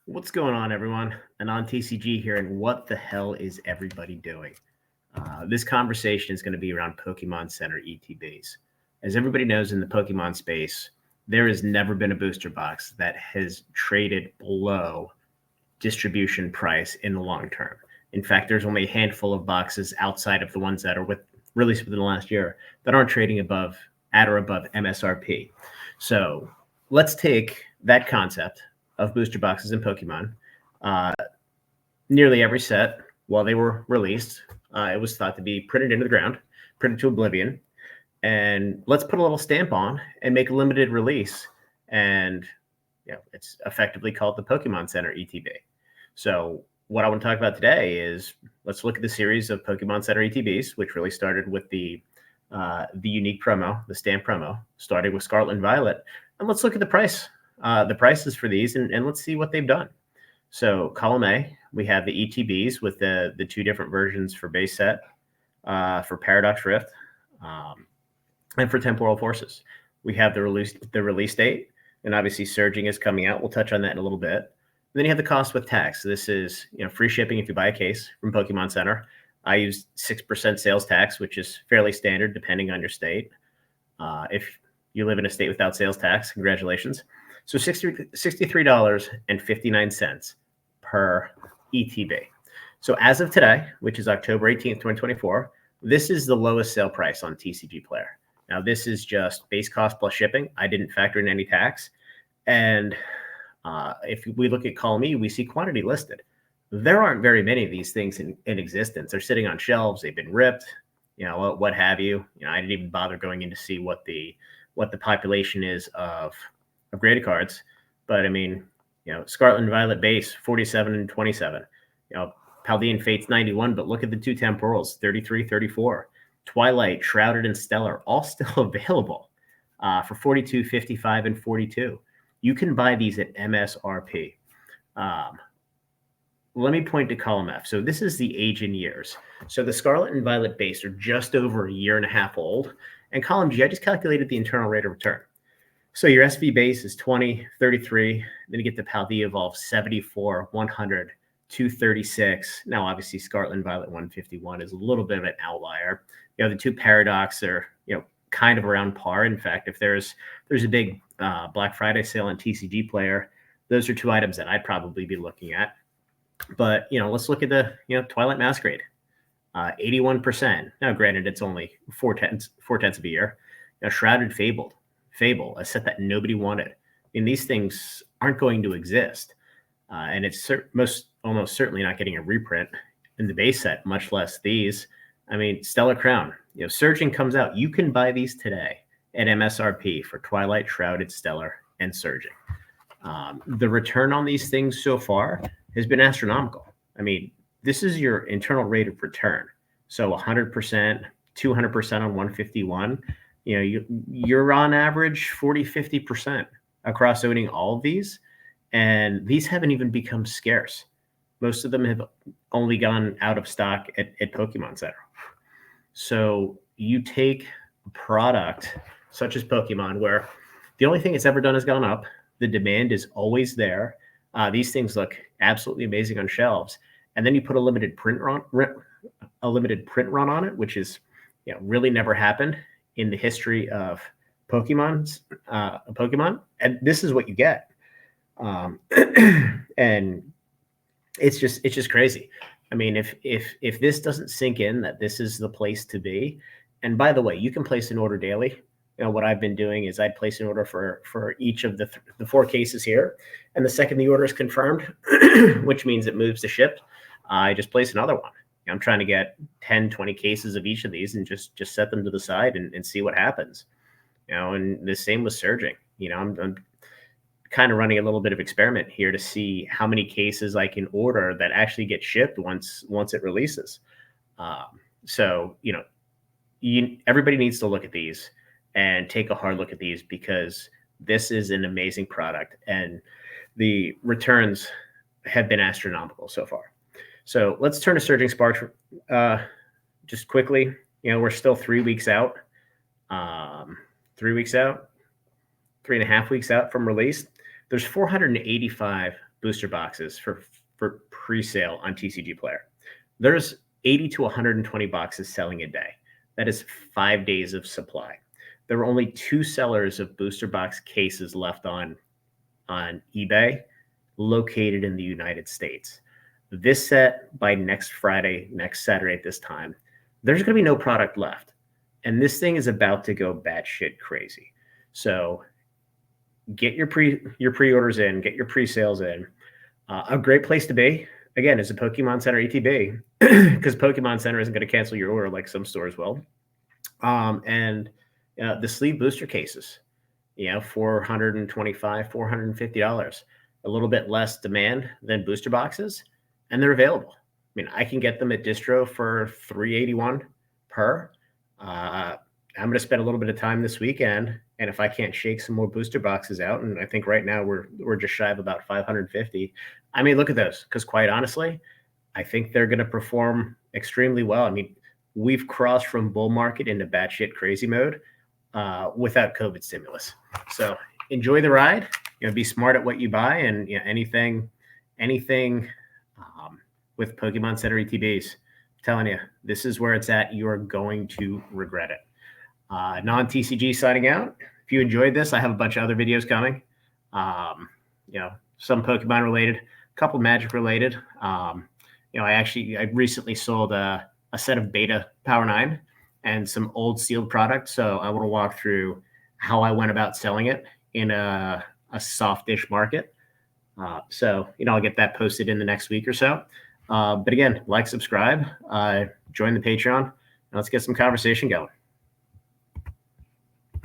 What's going on, everyone? Anon TCG here, and what the hell is everybody doing? This conversation is going to be around Pokemon Center ETBs. As everybody knows in the Pokemon space, there has never been a booster box that has traded below distribution price in the long term. In fact, there's only a handful of boxes outside of the ones that are released within the last year that aren't trading at or above MSRP. So let's take that concept of booster boxes in Pokemon. Uh, Nearly every set, while they were released, it was thought to be printed into the ground, printed to oblivion, and let's put a little stamp on and make a limited release. And it's effectively called the Pokemon Center ETB. So what I want to talk about today is let's look at the series of Pokemon Center ETBs, which really started with the unique promo, the stamp promo, starting with Scarlet and Violet, and let's look at the prices for these, and let's see what they've done. So column A, we have the ETBs with the two different versions for base set, for Paradox Rift, and for Temporal Forces. We have the release date, and obviously Surging is coming out. We'll touch on that in a little bit. And then you have the cost with tax. This is free shipping if you buy a case from Pokemon Center. I use 6% sales tax, which is fairly standard depending on your state. If you live in a state without sales tax, congratulations. So $63.59 per ETB. So as of today, which is October 18th, 2024, this is the lowest sale price on TCG Player. Now, this is just base cost plus shipping. I didn't factor in any tax. And if we look at column E, we see quantity listed. There aren't very many of these things in existence. They're sitting on shelves. They've been ripped, what have you. I didn't even bother going in to see what the population is of graded cards. But I mean, Scarlet and Violet base 47 and 27. Paldean Fates 91, but look at the two temporals 33, 34. Twilight, Shrouded, and Stellar all still available for 42, 55, and 42. You can buy these at MSRP. Let me point to column F. So this is the age in years. So the Scarlet and Violet base are just over a year and a half old. And column G, I just calculated the internal rate of return. So your SV base is 20, 33. Then you get the Paldea Evolve 74, 100, 236. Now, obviously, Scarlet and Violet 151 is a little bit of an outlier. The two Paradox are, kind of around par. In fact, if there's a big Black Friday sale on TCG Player, those are two items that I'd probably be looking at. But, let's look at the, Twilight Masquerade, 81%. Now, granted, it's only four tenths of a year. Shrouded Fable, a set that nobody wanted. I mean, these things aren't going to exist. And it's almost certainly not getting a reprint in the base set, much less these. I mean, Stellar Crown, Surging comes out. You can buy these today at MSRP for Twilight, Shrouded, Stellar, and Surging. The return on these things so far has been astronomical. I mean, this is your internal rate of return. So 100%, 200% on 151. You're on average 40, 50% across owning all of these. And these haven't even become scarce. Most of them have only gone out of stock at Pokemon Center. So you take a product such as Pokemon, where the only thing it's ever done is gone up. The demand is always there. These things look absolutely amazing on shelves. And then you put a limited print run on it, which is really never happened in the history of Pokemon. And this is what you get. And it's just crazy. I mean, if this doesn't sink in that this is the place to be, and by the way, you can place an order daily. What I've been doing is I'd place an order for each of the four cases here, and the second the order is confirmed, which means it moves to shipped, I just place another one. I'm trying to get 10, 20 cases of each of these and just set them to the side and see what happens. And the same with Surging. I'm kind of running a little bit of experiment here to see how many cases I can order that actually get shipped once it releases. So everybody needs to look at these and take a hard look at these, because this is an amazing product and the returns have been astronomical so far. So let's turn to Surging Sparks just quickly. We're still 3 weeks out. 3 weeks out, 3.5 weeks out from release. There's 485 booster boxes for pre-sale on TCG Player. There's 80 to 120 boxes selling a day. That is 5 days of supply. There were only 2 sellers of booster box cases left on eBay located in the United States. This set by next Friday, next Saturday at this time, there's going to be no product left. And this thing is about to go batshit crazy. So get your pre-orders in, get your pre-sales in. A great place to be, again, is a Pokémon Center ETB, because Pokémon Center isn't going to cancel your order like some stores will. And the sleeve booster cases, $425, $450, a little bit less demand than booster boxes, and they're available. I mean, I can get them at distro for $381 per. I'm going to spend a little bit of time this weekend, and if I can't shake some more booster boxes out, and I think right now we're just shy of about 550, I mean, look at those, because quite honestly, I think they're going to perform extremely well. I mean, we've crossed from bull market into batshit crazy mode without COVID stimulus. So enjoy the ride. Be smart at what you buy, and anything with Pokémon Center ETBs. I'm telling you, this is where it's at. You are going to regret it. Non-TCG signing out. If you enjoyed this, I have a bunch of other videos coming. Some Pokemon related, a couple Magic related. I recently sold a set of beta Power 9 and some old sealed products. So I want to walk through how I went about selling it in a softish market. I'll get that posted in the next week or so. But again, like, subscribe, join the Patreon, and let's get some conversation going.